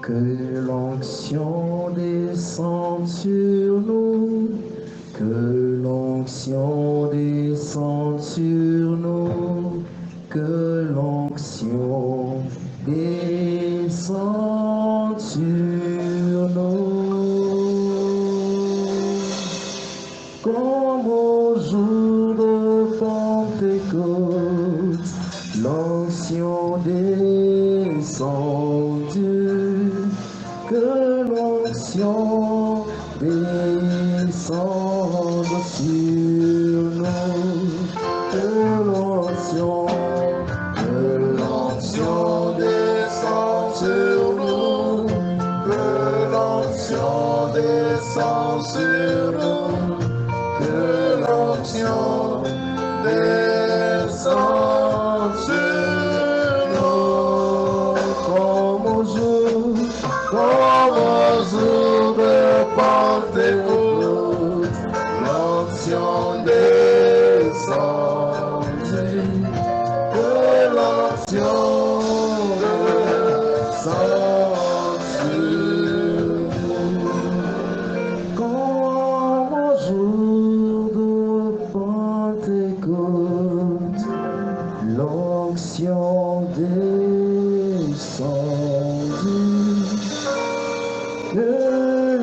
Que l'onction descende sur nous, que l'onction descende sur nous, que l'onction descende sur nous. Comme au jour de Pentecôte, l'onction descendue, que l'onction descende sur nous, que l'onction descende sur nous, que l'onction descende sur nous, que l'onction descende sur nous, comme au jour de Pentecôte, l'onction descendue, que l'onction descende sur nous, comme au jour de Pentecôte, l'onction descendue, que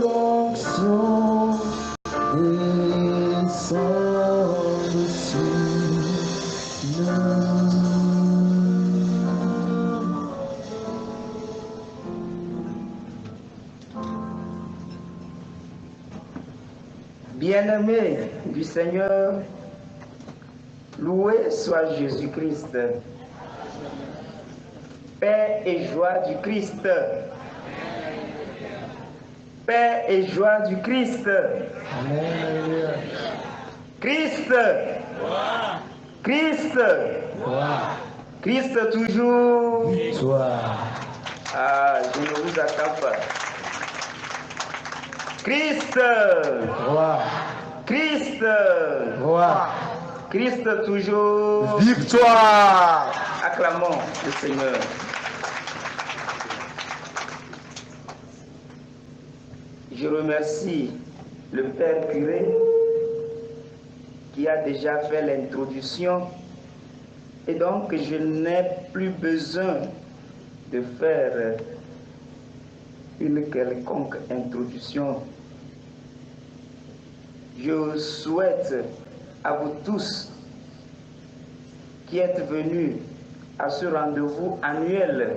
l'onction descende sur nous. Bien-aimés du Seigneur, loué soit Jésus-Christ. Paix et joie du Christ. Paix et joie du Christ. Amen. Christ. Christ. Christ toujours. Victoire. Ah, je ne vous attends pas. Christ. Roi. Christ. Roi. Christ toujours. Victoire. Acclamons le Seigneur. Je remercie le Père curé qui a déjà fait l'introduction et donc je n'ai plus besoin de faire une quelconque introduction. Je souhaite à vous tous qui êtes venus à ce rendez-vous annuel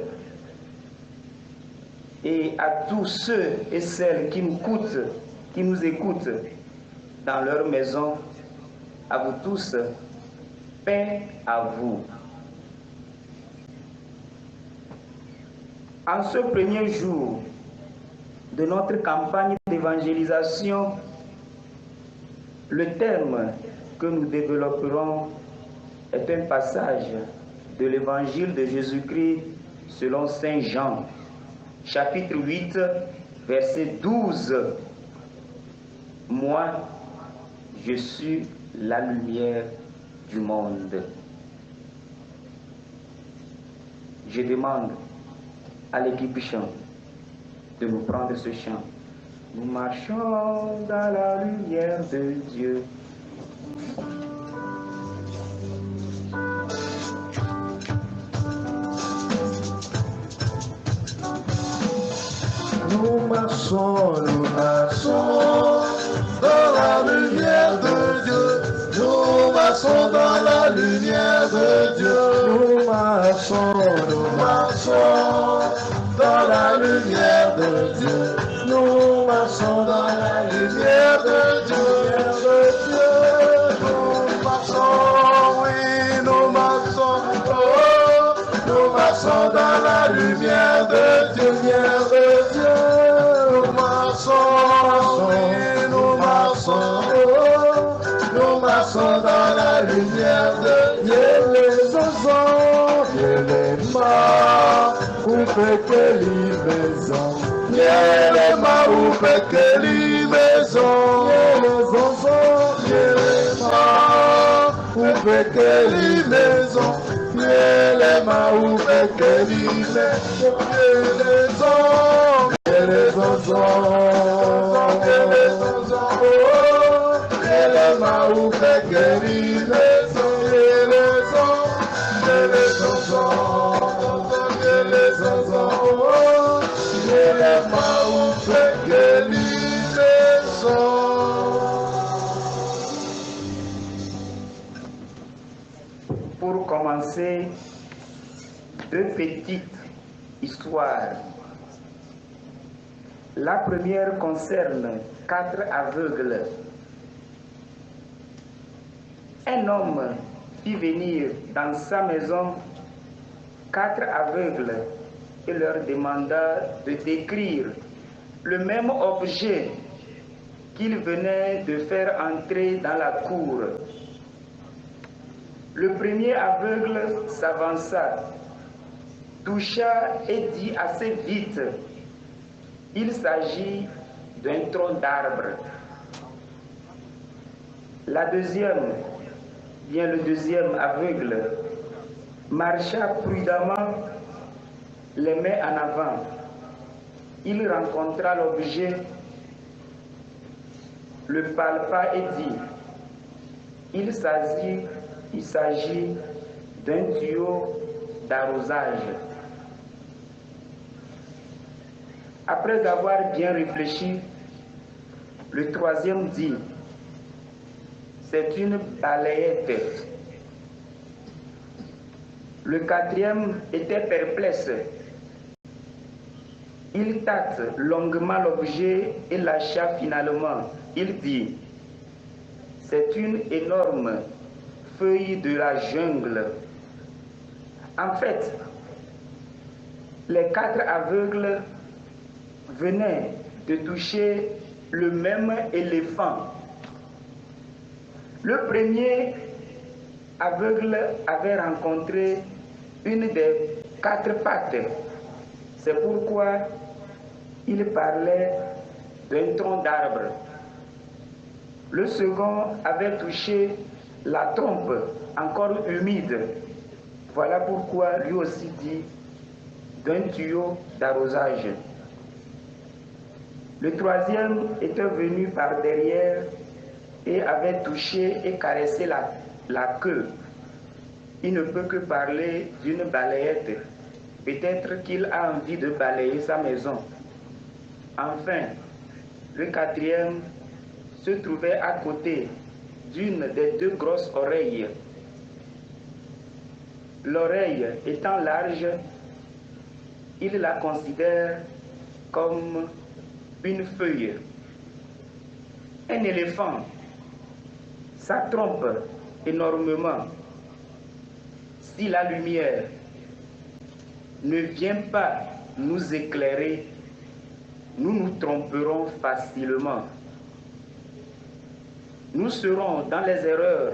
et à tous ceux et celles qui nous écoutent dans leur maison, à vous tous, paix à vous. En ce premier jour de notre campagne d'évangélisation, le thème que nous développerons est un passage de l'évangile de Jésus-Christ selon Saint Jean, chapitre 8, verset 12. Moi, je suis la lumière du monde. Je demande à l'équipe chant de nous prendre ce chant. Nous marchons dans la lumière de Dieu. Nous marchons dans la lumière de Dieu. Nous marchons dans la lumière de Dieu. Nous marchons dans la lumière de Dieu. Nous marchons dans la lumière de Dieu. Nous marchons, oui, nous marchons, nous marchons dans la lumière de Dieu, lumière de Dieu. Nous marchons, oui, nous marchons dans la lumière de Dieu. Les enfants, les mains, ou que livraison. Les mains, ou que livraison. Les enfants, les mains, ou que livraison. Les mains, ou que livraison. Les enfants, mains où fait guérir les sons, et les chansons, et les mains où fait guérir les sons. Pour commencer, deux petites histoires. La première concerne 4 aveugles. Un homme fit venir dans sa maison 4 aveugles et leur demanda de décrire le même objet qu'il venait de faire entrer dans la cour. Le premier aveugle s'avança, toucha et dit assez vite: il s'agit d'un tronc d'arbre. Le deuxième aveugle marcha prudemment, les mains en avant. Il rencontra l'objet, le palpa et dit: il s'agit d'un tuyau d'arrosage. Après avoir bien réfléchi, le troisième dit: c'est une balayette. Le quatrième était perplexe. Il tâte longuement l'objet et lâcha finalement. Il dit: c'est une énorme feuille de la jungle. En fait, les 4 aveugles venaient de toucher le même éléphant. Le premier aveugle avait rencontré une des 4 pattes. C'est pourquoi il parlait d'un tronc d'arbre. Le second avait touché la trompe encore humide. Voilà pourquoi lui aussi dit d'un tuyau d'arrosage. Le troisième était venu par derrière et avait touché et caressé la queue. Il ne peut que parler d'une balayette. Peut-être qu'il a envie de balayer sa maison. Enfin, le quatrième se trouvait à côté d'une des 2 grosses oreilles. L'oreille étant large, il la considère comme une feuille. Un éléphant s'attrompe énormément. Si la lumière ne vient pas nous éclairer, nous nous tromperons facilement. Nous serons dans les erreurs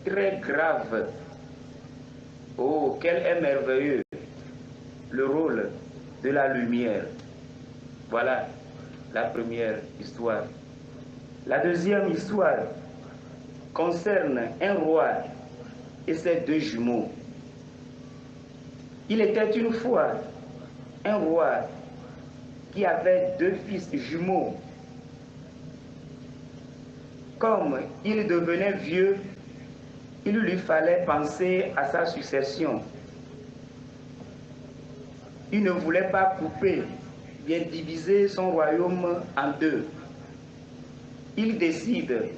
très graves. Oh, quel est merveilleux le rôle de la lumière. Voilà la première histoire. La deuxième histoire concerne un roi et ses 2 jumeaux. Il était une fois un roi qui avait 2 fils jumeaux. Comme il devenait vieux, il lui fallait penser à sa succession. Il ne voulait pas couper, bien diviser son royaume en 2. Il décide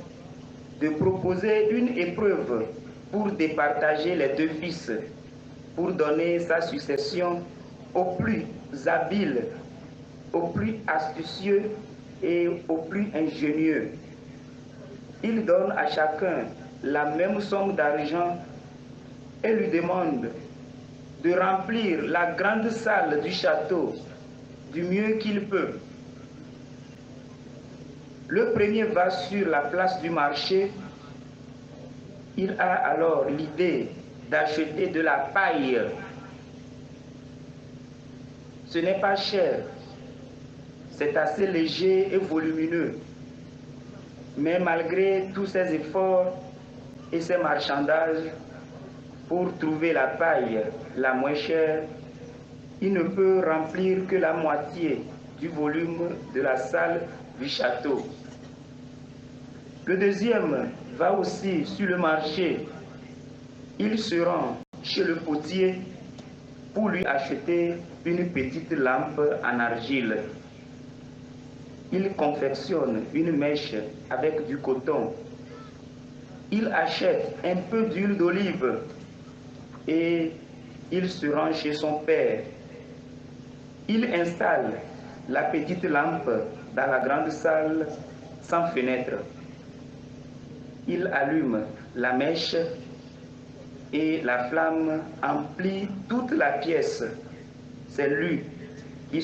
de proposer une épreuve pour départager les 2 fils, pour donner sa succession aux plus habiles, aux plus astucieux et aux plus ingénieux. Il donne à chacun la même somme d'argent et lui demande de remplir la grande salle du château du mieux qu'il peut. Le premier va sur la place du marché. Il a alors l'idée d'acheter de la paille. Ce n'est pas cher, c'est assez léger et volumineux. Mais malgré tous ses efforts et ses marchandages pour trouver la paille la moins chère, il ne peut remplir que la moitié du volume de la salle du château. Le deuxième va aussi sur le marché. Il se rend chez le potier pour lui acheter une petite lampe en argile. Il confectionne une mèche avec du coton. Il achète un peu d'huile d'olive et il se rend chez son père. Il installe la petite lampe dans la grande salle sans fenêtre. Il allume la mèche et la flamme emplit toute la pièce. C'est lui qui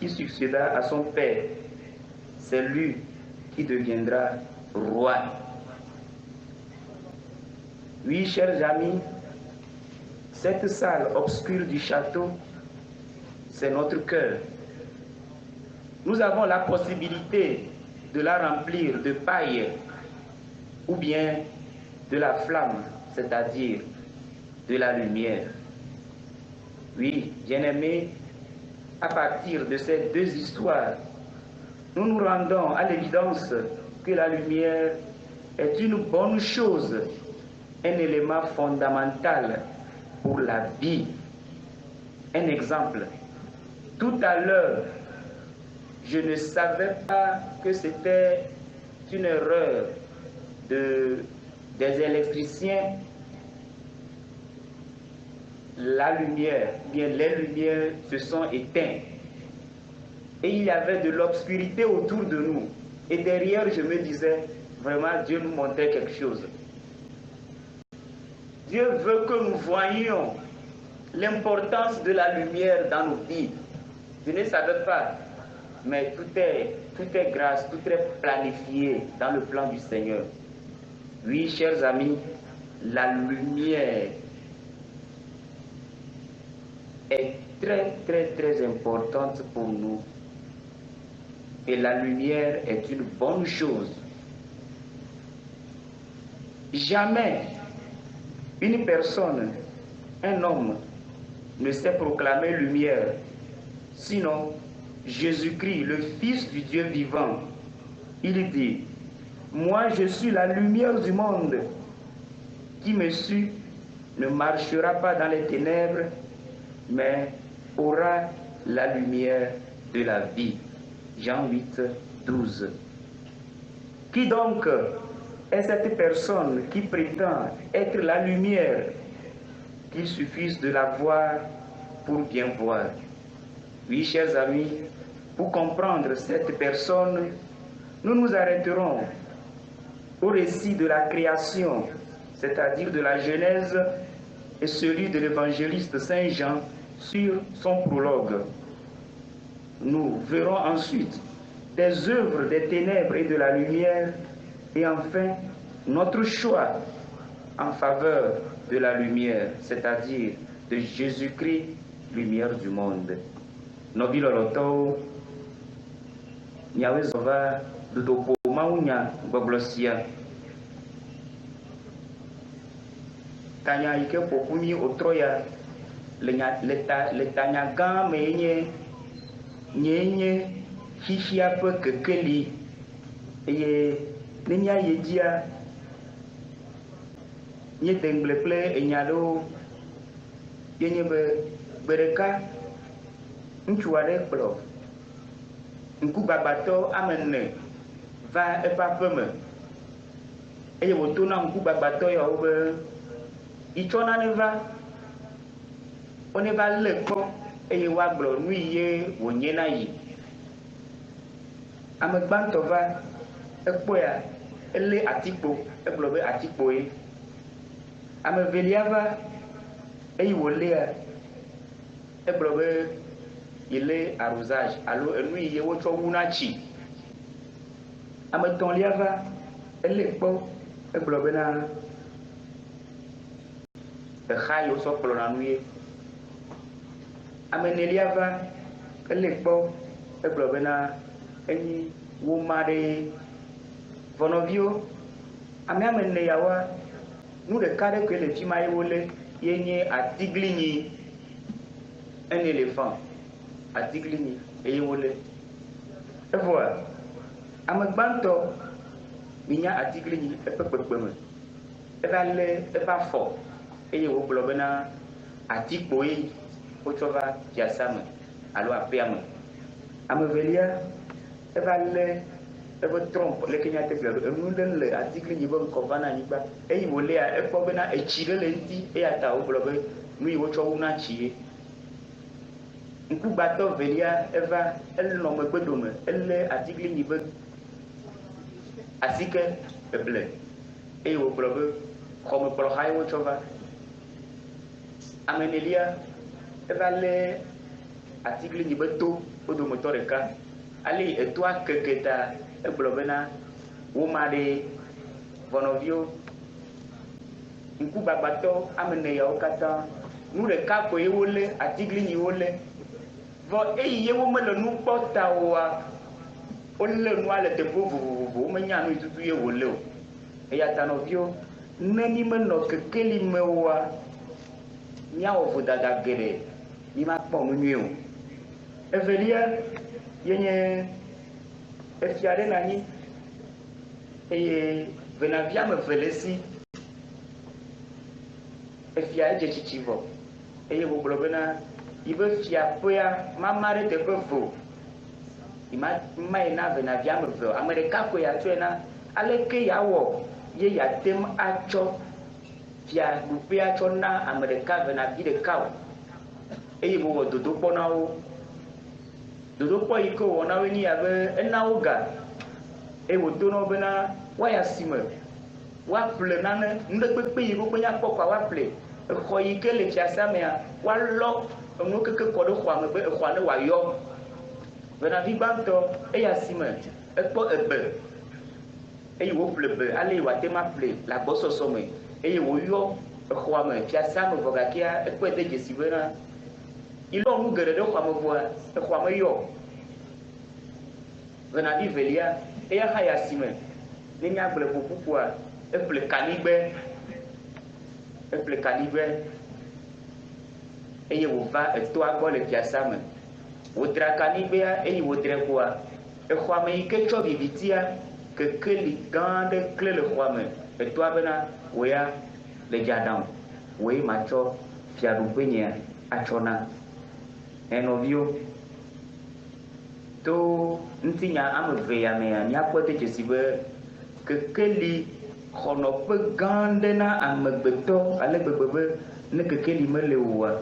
succéda à son père. C'est lui qui deviendra roi. Oui, chers amis, cette salle obscure du château, c'est notre cœur. Nous avons la possibilité de la remplir de paille ou bien de la flamme, c'est-à-dire de la lumière. Oui, bien-aimés, à partir de ces deux histoires, nous nous rendons à l'évidence que la lumière est une bonne chose, un élément fondamental pour la vie. Un exemple, tout à l'heure, je ne savais pas que c'était une erreur des électriciens. La lumière, bien les lumières se sont éteintes. Et il y avait de l'obscurité autour de nous. Et derrière, je me disais, vraiment, Dieu nous montrait quelque chose. Dieu veut que nous voyions l'importance de la lumière dans nos vies. Je ne savais pas, mais tout est grâce, tout est planifié dans le plan du Seigneur. Oui, chers amis, la lumière est très importante pour nous. Et la lumière est une bonne chose. Jamais une personne, un homme, ne s'est proclamé lumière. Sinon, Jésus-Christ, le Fils du Dieu vivant, il dit, « Moi, je suis la lumière du monde. Qui me suit ne marchera pas dans les ténèbres, mais aura la lumière de la vie. » Jean 8, 12. Qui donc est cette personne qui prétend être la lumière? Qu'il suffise de la voir pour bien voir. Oui, chers amis, pour comprendre cette personne, nous nous arrêterons au récit de la création, c'est-à-dire de la Genèse, et celui de l'évangéliste Saint Jean sur son prologue. Nous verrons ensuite des œuvres des ténèbres et de la lumière, et enfin notre choix en faveur de la lumière, c'est-à-dire de Jésus-Christ, lumière du monde. Nobiloloto, Nyawezova, Dudopo Maunya, Goglosia. Tanya ike popuni otroya, le tanya gam nye hihia pe kekeli, eye nenya yedia, nye dengleple enyalo, yenye bereka, ŋutsu aɖe kplɔ ŋkugbagbãtɔ ame ene va eƒe aƒe me eye wòto na ŋkugbagbãtɔ yawo be yitsɔ nane va woneva lé kpɔ eye woagblɔ nu ye wònye na yi. Ame gbãtɔ va ekpɔa elé atikpo egblɔ be atikpo ye. Ame velia va eye wòléa egblɔ be il est arrosage, alors lui il est autre wunachi. Ametonlia va, elle est pas, elle blobena. Le chayo so plonanuye. Amenelia va, elle est pas, elle blobena. Eni wumare vonovio. Ameneyawa, nous le cadre que les filles maïwole, yenye a tigligny, un éléphant. Atiglini eye wole. Evoa, ame gbãtɔ minya atiglinyi eƒe kpekpeme eva lé eƒe afɔ eye wogblɔ bena atikpoe wotsɔ va fiasa me alo aƒea me. Ame velia eva lé eƒe trɔmp leke nya tegbe ɖo enu ɖe le atiglinyi ƒe ŋkɔ va na anyigba eye wòléa ekpɔ bena etsi ɖe le ŋuti eya ta wogblɔ be nu yi wotsɔ wuna tsie. Ŋkugbatɔ velia eva enɔ megbedome elé atiglinyi ƒe asike eble eye wogblɔ be xɔmekplɔxae wotsɔ va. Ame nelia eva lé atiglinyi ƒe to wo dometɔ ɖeka ale etoa keke ta egblɔ bena woma ɖe vɔnɔviwo. Ŋkugbagbãtɔ ame ene yawo katã nu ɖeka koe wolé atiglinyi wolé vɔ eyi ye womele nu kpɔ ta oa wolé nua le teƒe vovovo womenya nu tutu ye wòlé o. Eya ta nɔviwo ne mi menɔ kekeli me oa míawɔ vodada geɖe mi makpɔ nu nyuie o. Evelia yenye efia ɖe le anyi eye venavi ame eve le esi. Efia edze tsitsi vɔ eye wogblɔ bena yi be fiaƒea mama ɖe teƒe vo ma yi na venavi ame eve ame ɖeka koe atsɔe na aleke yeawɔ ye yeatem atsɔ fiaɖuƒea tsɔ na ame ɖeka venavi ɖeka o. Eye wòwɔ dodokpɔ na wo. Dodokpɔ yi ke wòwɔ na woe nye abe ena wo ga eye wòdo na wo bena woayi asime woaƒle nane nuɖekpekpe yi wokpe nya kpɔ koa woaƒle. Exɔ yi ke le fiasa mea woalɔ enuwo keke kɔ ɖe xɔa me be exɔa ne wòayɔ. Venavi gbãtɔ eyi asime ekpɔ ebe eye wòƒle be ale wòate ma ƒle le agbɔsɔsɔ me eye wòyɔ exɔa me fiasa me vɔ gakea ekpɔe de dzesi bena ilɔ nu geɖe ɖe xɔa me vɔa exɔa me yɔ. Venavi velia eya hã yi asime ne miagblẽ ƒoƒuƒoa eƒle kanigbe eye wòva etoa gbɔ le fiasa me. Wòdra kanigbea eye wòdre ƒoa exɔa me yi ke tsɔ vivitia kekeli gã aɖe kle le xɔa me etoa bena wòya le dzadam wòye matsɔ fiaɖuƒe nyea atsɔ na. Nɔviwo to ŋutinya ame eve ya mea míakpɔ de dzesi be kekeli xɔnɔƒe gã aɖe na amegbetɔ ale gbegbe be ne kekeli mele oa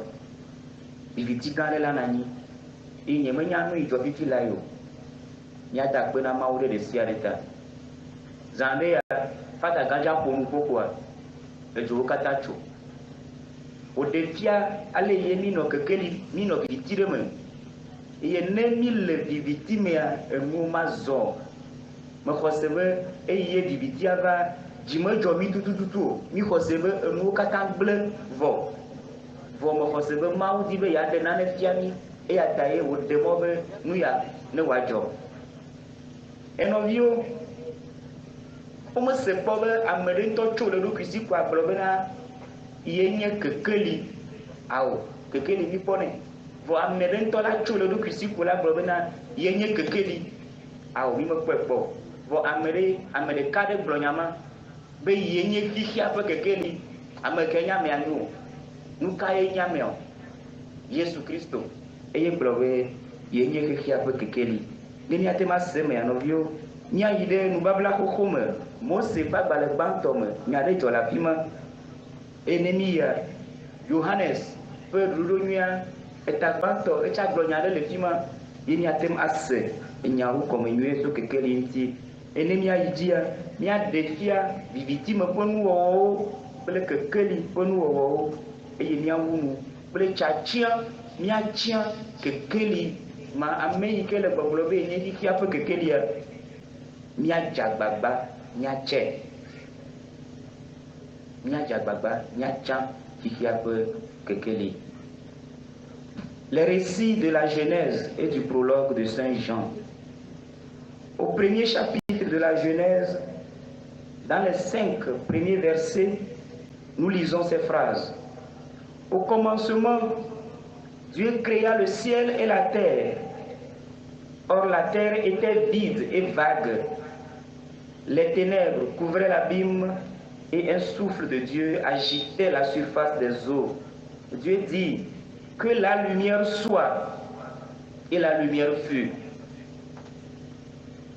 viviti gã aɖe la na anyi eye nyemenya nu yi dzɔ fifi la o. Míada akpe na Mawu ɖe sia ɖe ta. Zã ɖe ya fada gãdza ƒo nu kpokpoa edzowo katã tso. Wòɖe fia ale ye minɔ kekeli minɔ viviti ɖe me eye ne mi le viviti mea enuwo mazɔ. Mexɔ se be eye vivitia va dzi medzɔ mi tutututu o. Mi xɔ se be enuwo katã gblẽ vɔ mexɔ se be Mawu di be yeaɖe nane fia mi eya ta ye wòɖe mɔ be nu ya ne wòadzɔ. Enɔviwo womese kpɔ be ame ɖe ŋutɔ tso le ɖokui si ko agblɔ bena ye nye kekeli awo kekeli mi kpɔnɛ vɔ ame ɖe ŋutɔ la tso le ɖokui si ko la gblɔ bena ye nye kekeli awo mi mekpɔe kpɔ vɔ ame ɖeka ɖe gblɔ nyama be ye nye xixia ƒe kekeli. Ame ke nya mea nu o nu ka ye nya mea o Yesu Kristo eye gblɔ be ye nye xixia ƒe kekeli. Ne míate ma se mea nɔviwo míayi ɖe nubabla xoxo me Mose ƒe agbalẽ gbãtɔ me nya ɖe dzɔ le afi ma eye ne miyia Yohanes ƒe ɖoɖo nyuia eta gbãtɔ etsa gblɔ nya ɖe le fi ma ye míate ase nyawo kɔme nyuie tso kekeli ŋuti. Eye ne míayi dzia míaɖe fia viviti me ƒe nuwɔwɔwo kple kekeli ƒe nuwɔwɔwo eye míawu nu kple tsatia míatia kekeli ma ame yi ke le gbɔgblɔ be yenye xixia ƒe kekelia míadze agbagba míatsɛ míatsa xixia ƒe kekeli. Les récits de la Genèse et du prologue de Saint Jean. Au premier chapitre de la Genèse, dans les 5 premiers versets, nous lisons ces phrases. Au commencement, Dieu créa le ciel et la terre. Or la terre était vide et vague, Les ténèbres couvraient l'abîme et un souffle de Dieu agitait la surface des eaux. Dieu dit que la lumière soit, et la lumière fut.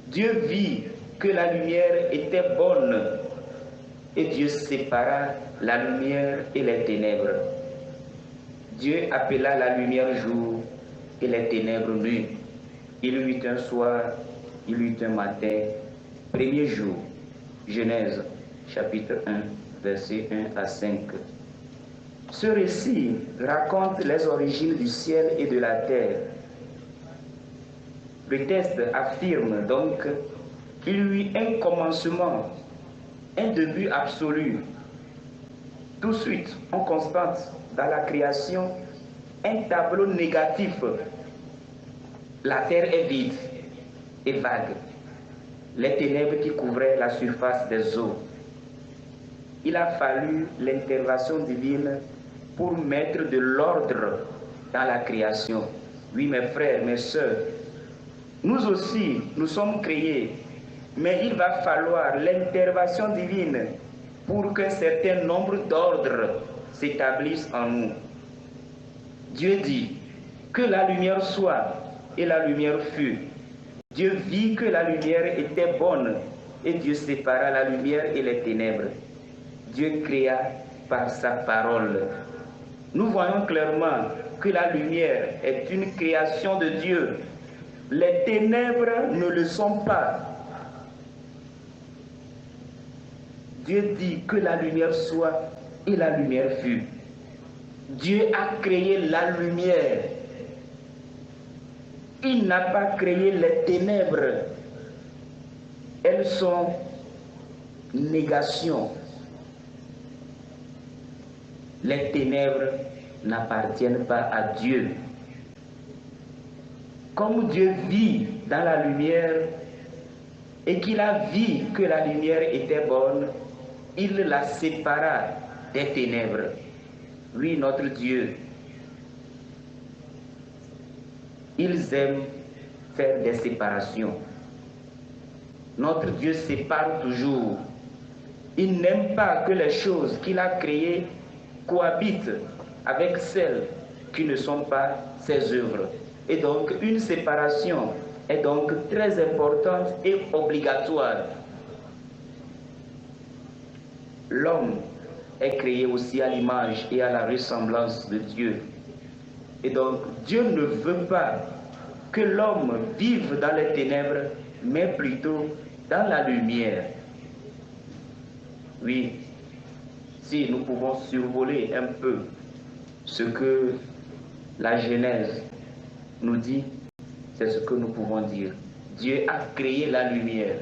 Dieu vit que la lumière était bonne, et Dieu sépara la lumière et les ténèbres. Dieu appela la lumière jour et les ténèbres nuit. Il y eut un soir, il y eut un matin, premier jour. Genèse, chapitre 1, versets 1 à 5. Ce récit raconte les origines du ciel et de la terre. Le texte affirme donc qu'il y eut un commencement, un début absolu. Tout de suite, on constate dans la création un tableau négatif. La terre est vide et vague. Les ténèbres qui couvraient la surface des eaux. Il a fallu l'intervention divine pour mettre de l'ordre dans la création. Oui, mes frères, mes sœurs, nous aussi, nous sommes créés, mais il va falloir l'intervention divine pour qu'un certain nombre d'ordres s'établissent en nous. Dieu dit que la lumière soit, et la lumière fut. Dieu vit que la lumière était bonne, et Dieu sépara la lumière et les ténèbres. Dieu créa par sa parole. Nous voyons clairement que la lumière est une création de Dieu. Les ténèbres ne le sont pas. Dieu dit que la lumière soit et la lumière fut. Dieu a créé la lumière. Il n'a pas créé les ténèbres. Elles sont négation. Les ténèbres n'appartiennent pas à Dieu. Comme Dieu vit dans la lumière et qu'il a vu que la lumière était bonne, il la sépara des ténèbres. Oui, notre Dieu, ils aiment faire des séparations. Notre Dieu sépare toujours. Il n'aime pas que les choses qu'il a créées cohabitent avec celles qui ne sont pas ses œuvres. Et donc, une séparation est donc très importante et obligatoire. L'homme est créé aussi à l'image et à la ressemblance de Dieu. Et donc, Dieu ne veut pas que l'homme vive dans les ténèbres, mais plutôt dans la lumière. Oui, si nous pouvons survoler un peu ce que la Genèse nous dit, c'est ce que nous pouvons dire. Dieu a créé la lumière.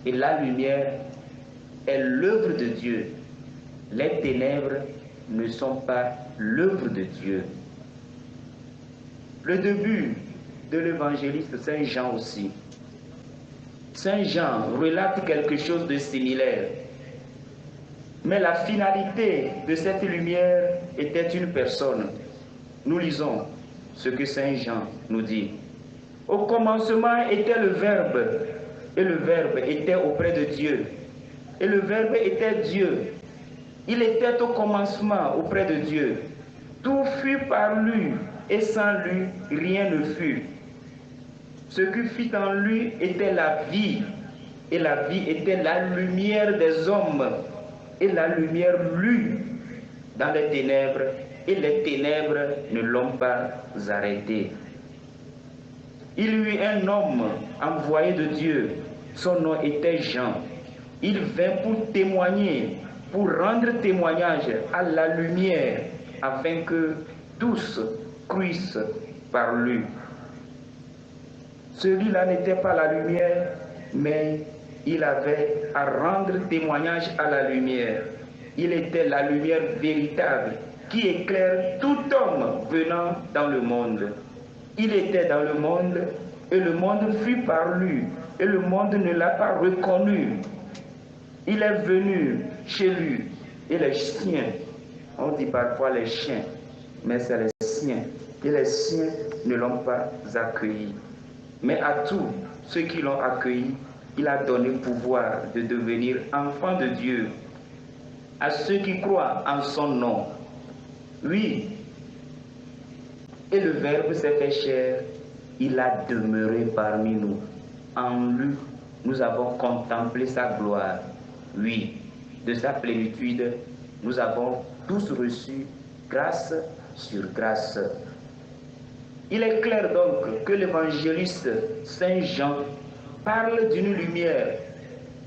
Et la lumière est l'œuvre de Dieu. Les ténèbres ne sont pas l'œuvre de Dieu. Le début de l'évangéliste Saint Jean aussi. Saint Jean relate quelque chose de similaire. Mais la finalité de cette lumière était une personne. Nous lisons ce que Saint Jean nous dit. Au commencement était le Verbe, et le Verbe était auprès de Dieu. Et le Verbe était Dieu. Il était au commencement auprès de Dieu. Tout fut par lui, et sans lui, rien ne fut. Ce qui fut en lui était la vie, et la vie était la lumière des hommes. Et la lumière lut dans les ténèbres, et les ténèbres ne l'ont pas arrêté. Il y eut un homme envoyé de Dieu, son nom était Jean. Il vint pour témoigner, pour rendre témoignage à la lumière, afin que tous cruissent par lui. Celui-là n'était pas la lumière, mais il avait à rendre témoignage à la lumière. Il était la lumière véritable qui éclaire tout homme venant dans le monde. Il était dans le monde et le monde fut par lui et le monde ne l'a pas reconnu. Il est venu chez lui et les siens, on dit parfois les chiens, mais c'est les siens, et les siens ne l'ont pas accueilli. Mais à tous ceux qui l'ont accueilli, il a donné pouvoir de devenir enfants de Dieu à ceux qui croient en son nom. Oui, et le Verbe s'est fait chair, il a demeuré parmi nous. En lui, nous avons contemplé sa gloire. Oui, de sa plénitude, nous avons tous reçu grâce sur grâce. Il est clair donc que l'évangéliste Saint Jean parle d'une lumière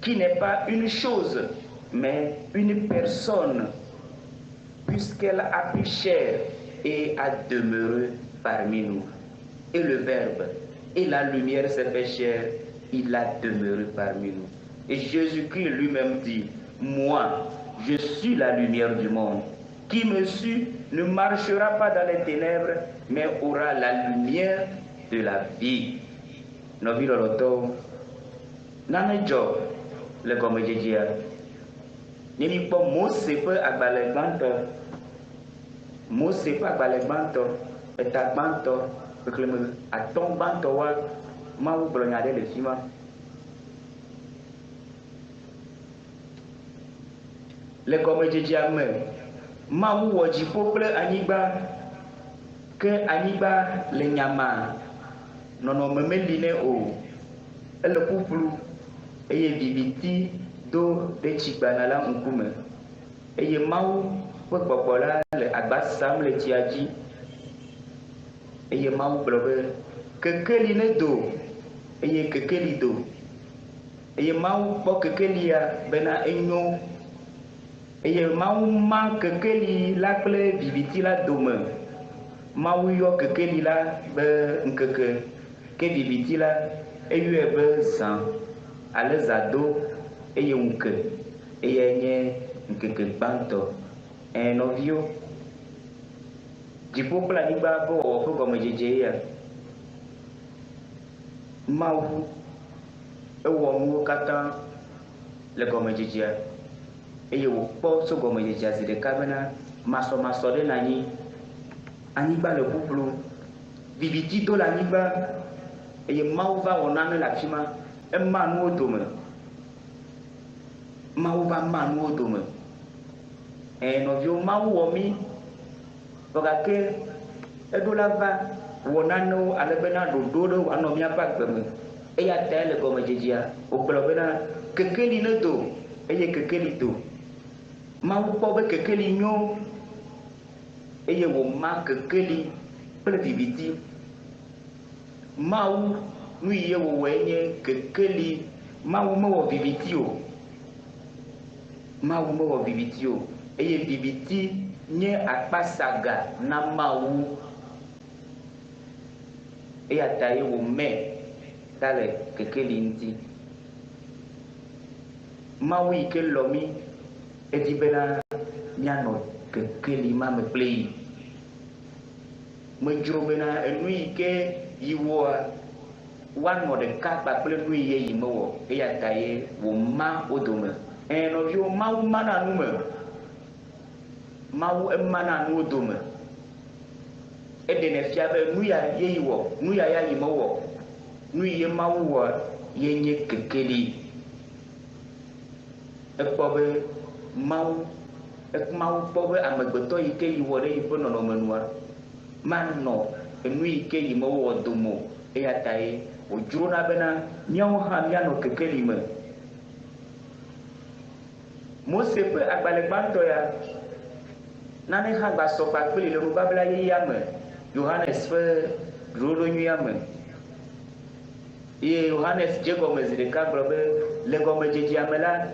qui n'est pas une chose, mais une personne, puisqu'elle a pris chair et a demeuré parmi nous. Et le Verbe et la lumière s'est fait chair, il a demeuré parmi nous. Et Jésus-Christ lui-même dit, moi, je suis la lumière du monde. Qui me suit ne marchera pas dans les ténèbres, mais aura la lumière de la vie. Novi loloto, nane job, le gomme jejia. Nini po Mose pe agbale gbanto, Mose pe agbale gbanto, eta gbanto, pekleme aton gbanto wa, ma wu blonyade le fima. Le gomme jejia me. Mawu wɔ dziƒo kple anyigba, ke anyigba le nyama, nɔnɔme meli nɛ o, ele ƒuƒlu eye viviti do ɖe tsigbana la ŋkume eye Mawu ƒe gbɔgbɔ la le agba sam le tsia dzi eye Mawu gblɔ be kekeli ne do eye kekeli do eye Mawu kpɔ kekelia bena enyo. Eye Mawu ma kekeli la kple viviti la dome. Mawu yɔ kekeli la be ŋkeke, ke viviti la eyɔe be zã. Ale zã do eye ŋke eye nye ŋkeke gbãtɔ. Nɔviwo, dziƒo kple anyigba be wɔwɔ ƒe gɔmedzedze ya. Mawu ewɔ nuwo katã le gɔmedzedzea. Eye wòkpɔ tso gɔmedzedzea zi ɖeka bena masɔmasɔ ɖe le anyi, anyigba le ƒuƒlu, viviti do le anyigba eye Mawu va wɔ nane le afi ma, ema nuwo dome, Mawu va ma nuwo dome. Nɔviwo, Mawu wɔ mí, vɔ gake eɖo la va wɔ nanewo ale bena ɖoɖo ɖe wòanɔ míaƒe agbe me, eya ta le gɔmedzedzea wògblɔ bena kekeli ne do eye kekeli do. Mawu kpɔ be kekeli nyo eye wòma kekeli kple viviti. Mawu nu yi ye wòwɔe nye kekeli. Mawu mewɔ viviti o. Mawu mewɔ viviti o eye viviti nye akpasaga na Mawu. Eya ta ye wòmɛ ta le kekeli ŋuti. Mawu yi ke lɔ mí edi bena míanɔ kekeli ma me kple yi. Medzro bena enu yi ke yi wɔa woanɔ ɖeka kpakple nu yi ye yi mewɔ. Eya ta ye wòma wo dome. Nɔviwo, Mawu mana nu me. Mawu emana nuwo dome. Eɖenɛ fia be nu ya ye yi wɔ, nu ya yi mewɔ. Nu yi ye Mawu wɔ ye nye kekeli. Ekpɔ be Mawu kpɔ be amegbetɔ yi ke yi wɔ ɖe yiƒe nɔnɔme nua manɔ enu yi ke yi mewɔ dome o. Eya ta ye wòdzrona bena míawo hã míanɔ kekeli me. Mose ƒe agbalẽ gbãtɔ ya, nane hã gbasɔ kpakpli le nubabla yeyea me, Yohanes ƒe ɖoɖo nyuia me. Ye Yohanes dze gɔme zi ɖeka gblɔ be le gɔmedzedzea me la,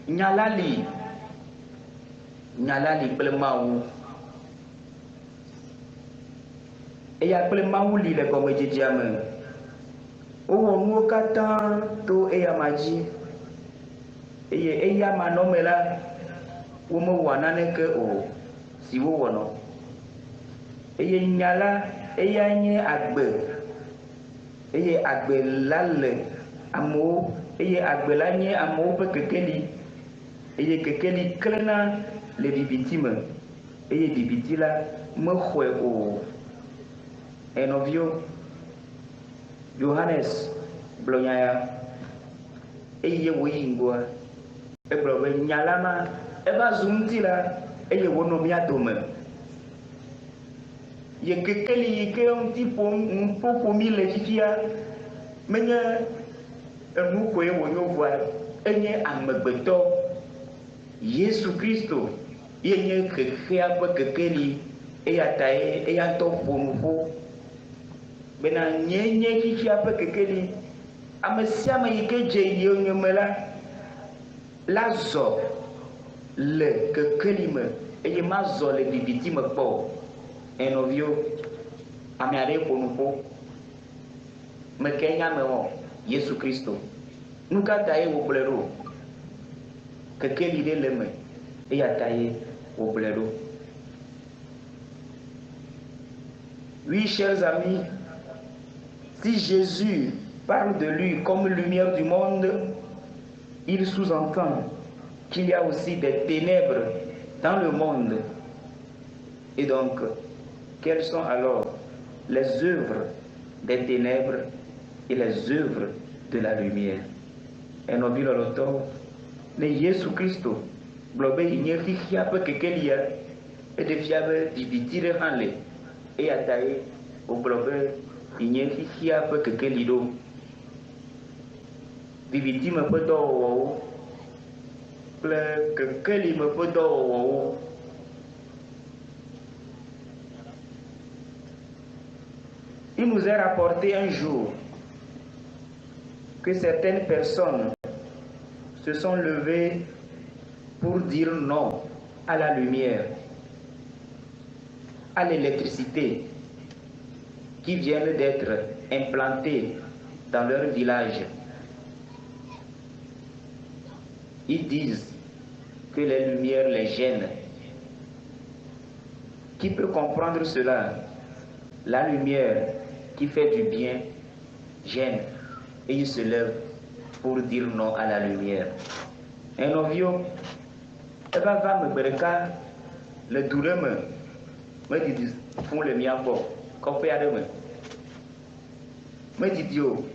nya la li kple Mawu. Eya kple Mawu li le gɔmedzedzea me. Wowɔ nuwo katã to eya ma dzi. Eye eya manɔme la, womewɔa naneke o si wowɔnɔ. Eye nya la, eya nye agbe. Eye agbe la le amewo, eye agbe la nye amewo ƒe kekeli. Eye kekeli klẽna le viviti me. Eye viviti la mexɔe o. Nɔviwo, Yohanes gblɔ nya ya eye wo yi ŋgɔa egblɔ be nya la ma eva zu ŋuti la eye wonɔ mía dome ye kekeli yi ke ŋuti ƒoƒomi le fifia menye enu koe wonyo voa enye amegbetɔ Yesu Kristo ye nye xexea ƒe kekeli eya ta ye eya ŋutɔ ƒo nu ƒo bena nye fifia ƒe kekeli ame sia ame yi ke dze ye me la zɔ le kekeli me eye ma zɔ le viviti me kpɔ o. Enɔviwo ame aɖe ƒo nu ƒo meke nya me wɔ Yesu Kristo nu ka ta ye wogblɔe ɖo kekeli ɖe le me eya ta ye wogblɔe ɖo. Oui, chers amis, si Jésus parle de lui comme lumière du monde, il sous-entend qu'il y a aussi des ténèbres dans le monde. Et donc, quelles sont alors les œuvres des ténèbres et les œuvres de la lumière? Et nous disons le temps, ne Jésus Christo, globe inye fifia pe kekelia, et de fiabe vivitire hanle, et ataye, au globe inye fifia pe kekelido. Viviti me peut d'or, ple kekeli me peut d'or. Il nous est rapporté un jour que certaines personnes se sont levées pour dire non à la lumière, à l'électricité qui viennent d'être implantées dans leur village. Ils disent que les lumières les gênent. Qui peut comprendre cela? La lumière qui fait du bien gêne et ils se lèvent pour dire non à la lumière. Un novio, elle va me bereka le douleur me dit font le mien fort qu'on fait à demain. Me dit yo,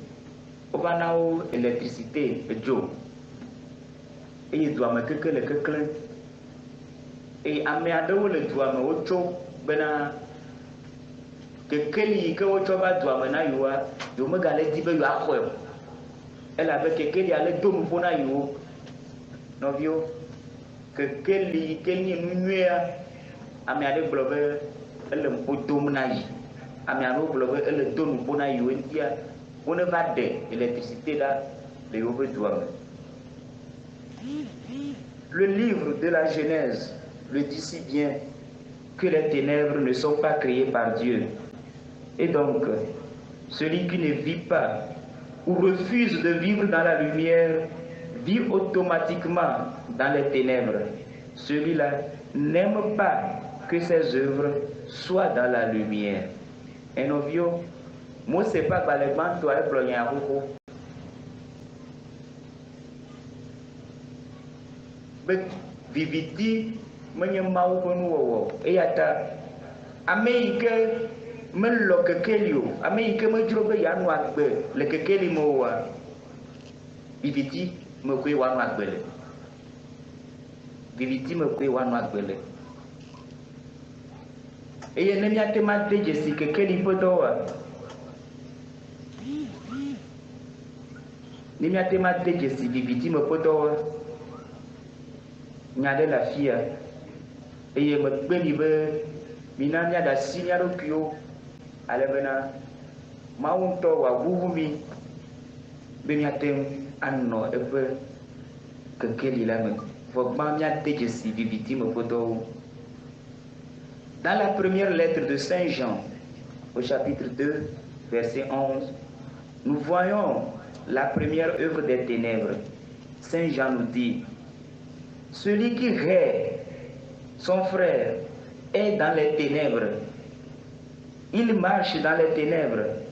on va nao électricité jo et il doit me que le que et ame aɖewo le dua me wotso bena kekeli yi ke wotsɔ va dua me na yewoa yewo megale di be yewoaxɔe o elabe kekelia le do nuƒo na yewo. Nɔviwo, kekeli yi ke nye nu nyuia ame aɖe gblɔ be ele ŋuƒo dom na yi, ame aɖewo gblɔ be ele do nuƒo na yewo ŋutia woneva ɖe électricité la le yewo ƒe dua me. Le livre de la Genèse le dit si bien que les ténèbres ne sont pas créées par Dieu. Et donc, celui qui ne vit pas ou refuse de vivre dans la lumière vit automatiquement dans les ténèbres. Celui-là n'aime pas que ses œuvres soient dans la lumière. Un novio, moi c'est pas que les bancs doivent être bloqués à beaucoup. Mais viviti menye mawu ƒe nuwɔwɔ eya ta ame yi ke melɔ kekeli o, ame yi ke medzro be yeanɔ agbe le kekeli me oa, viviti me koe woanɔ agbe le, viviti me koe woanɔ agbe le. Eye ne míate ma de dzesi kekeli ƒe dɔ oa, ne míate ma de dzesi viviti me ƒe dɔ oa, nya ɖe le afia eye megbe mi be mina míaɖe asi mía ɖokuiwo ale bena Mawu ŋutɔ wòaʋuʋu mi be míate ŋu anɔ eƒe kekeli la me vɔ gbã míade dzesi viviti me ƒe dɔwo. Dans la première lettre de Saint Jean, au chapitre 2, verset 11, nous voyons la première œuvre des ténèbres. Saint Jean nous dit: celui qui hait son frère est dans les ténèbres. Il marche dans les ténèbres.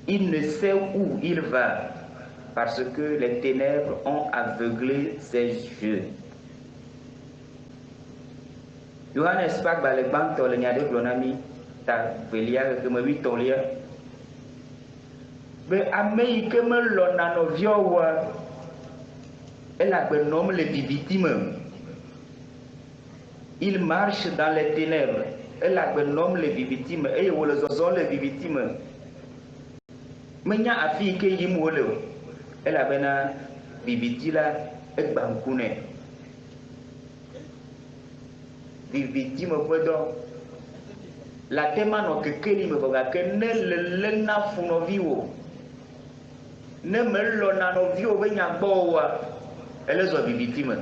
Il ne sait où il va parce que les ténèbres ont aveuglé ses yeux. Johannes Pak balekbantɔ le nya ɖe gblɔ na mi ta velia xexeme witɔlia be ame yi ke melɔna nɔvia oa Elle nomme les victimes. Il marche dans les ténèbres. Elle nomme les victimes. Et vous les ont les victimes. Maintenant, à fille qui est molle, elle a bien victime et bankune. Victime pardon. La tema no que me va que ne le na funo viwo. Ne me lo na no viwo be nya gbowa. Elle zo victime.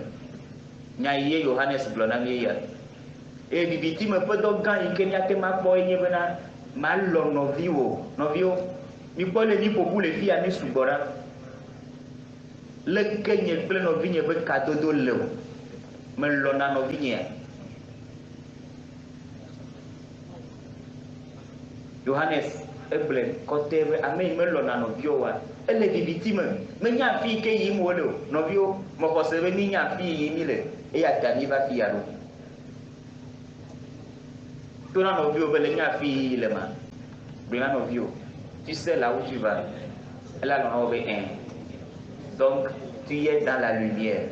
Nya ye Johannes blona ya. E victime pardon gan ikenya tema boy nye bena mal lo no viwo. No viwo. Mi pole ni pour les filles à ni subora. Le kenye ple no vigne be kadodo le. Me lo na no vigne. Johannes eble côté ame me lo na no viowa. Elle est victime. Me nya fi ke yi mo le no vio mo ko se be ni nya fi yi mi le e ya tani va fi aro. To na no vio be le nya fi le ma. Be na no vio. Tu sais là où tu vas. Elle a l'en un. Donc, tu es dans la lumière.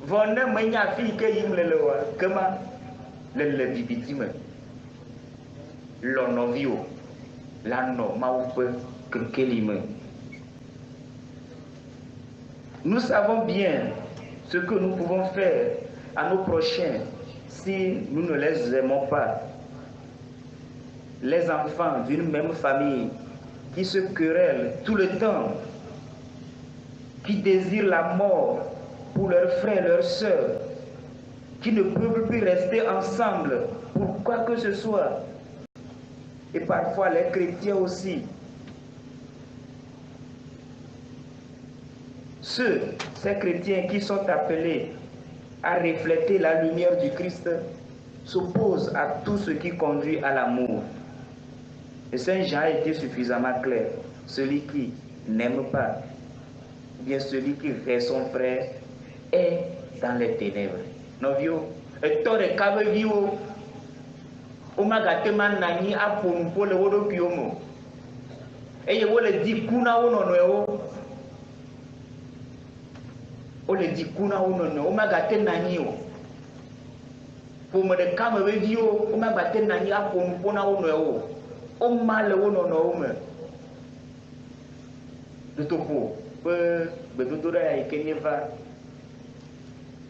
Venez, mais il y a une fille qui est là. Comment le victime. L'onovio. L'anno, maoupe, que kelime. Nous savons bien ce que nous pouvons faire à nos prochains si nous ne les aimons pas. Les enfants d'une même famille qui se querellent tout le temps, qui désirent la mort pour leurs frères et leurs sœurs, qui ne peuvent plus rester ensemble pour quoi que ce soit, et parfois les chrétiens aussi. Ces chrétiens qui sont appelés à refléter la lumière du Christ s'opposent à tout ce qui conduit à l'amour. Et Saint Jean a été suffisamment clair. Celui qui n'aime pas, ou bien celui qui fait son frère, est dans les ténèbres. Novio, et toi de cave vivo, o magatema nani apon pour le wodo kiomo. Et je le dis kuna o nono o le dit kuna o nono o magate nani o. Pour me de cave vivo, o magate nani apon pour na o nono. O mal o nono o me. De topo, bedodora ya ikeneva.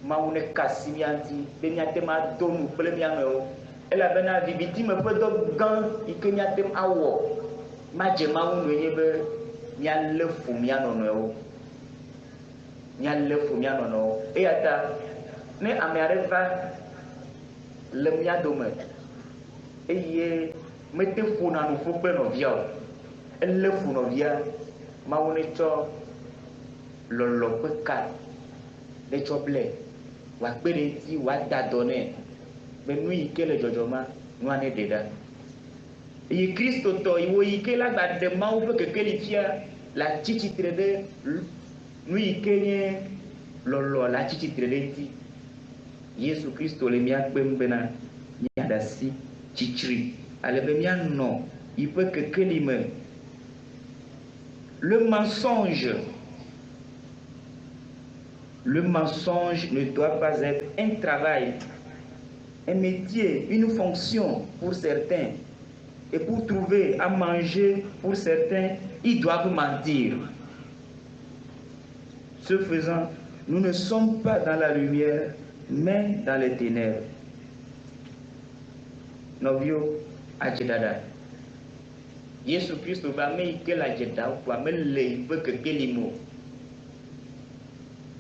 Maune kasimianti, beniatema donu plemiano. Elle a bena victime peu de gan ikeniatem awo. Majema unu yebe nya le fumia nono. Nya le fumia nono. E ata ne amereva le mia dome. Eye mete funa no fukbe no via. Elle fu no via. Maune cho lolo peka. De choble. Wa pere ti wa dadone. Mais nous y le jojoma nous en est dedans. Et Christ to iwo ike la ba de ma ou que qualifia la chichi trede nous y kenye lolo la chichi trede ti Yesu Christo le mia pembena nya dasi chichri ale be mia non il peut que kelime le mensonge ne doit pas être un travail, un métier, une fonction pour certains. Et pour trouver à manger pour certains, ils doivent mentir. Ce faisant, nous ne sommes pas dans la lumière, mais dans les ténèbres. Novio ajedada. Yesu Christo va me ike la jeda kwa me le que kelimo.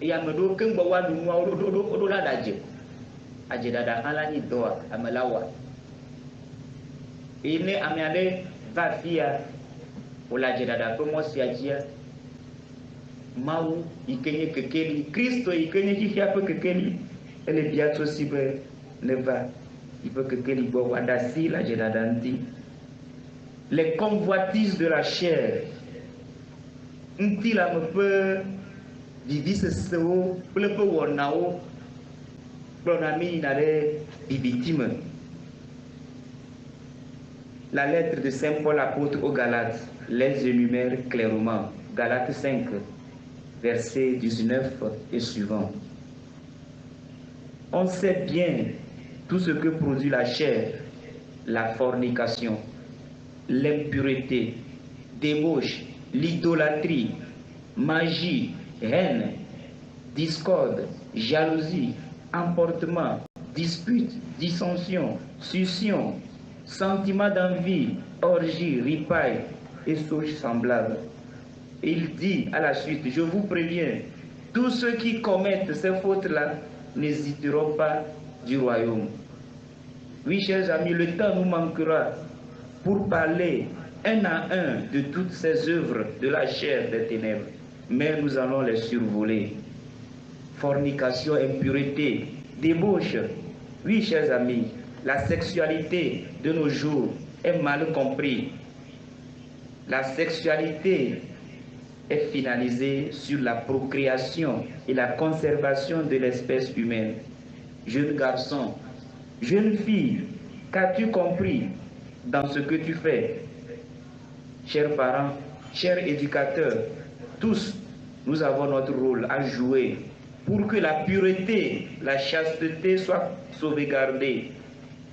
Et à me do que mbawa du moi odo la daje. Ajedada ala ni doa amelawa. Et ne amiade va fia o la jedada como si ajia. Mau ikenye kekeli Christo ikenye jifia pe kekeli elle est bientôt si ne va il peut kekeli bo wada si la jedada nti. Les convoitises de la chair nti la me peut vivre ce ou le peu wonao pronami nale victime. La lettre de Saint Paul apôtre aux Galates les énumère clairement. Galates 5 versets 19 et suivants. On sait bien tout ce que produit la chair, la fornication, l'impureté, débauche, l'idolâtrie, magie, haine, discorde, jalousie, emportement, dispute, dissension, succion, sentiment d'envie, orgie, ripaille et choses semblables. Il dit à la suite, je vous préviens, tous ceux qui commettent ces fautes-là n'hésiteront pas du royaume. Oui, chers amis, le temps nous manquera pour parler un à un de toutes ces œuvres de la chair des ténèbres, mais nous allons les survoler. Fornication, impureté, débauche. Oui, chers amis, la sexualité de nos jours est mal comprise. La sexualité est finalisée sur la procréation et la conservation de l'espèce humaine. Jeune garçon, jeune fille, qu'as-tu compris dans ce que tu fais? Chers parents, chers éducateurs, tous, nous avons notre rôle à jouer pour que la pureté, la chasteté soient sauvegardées,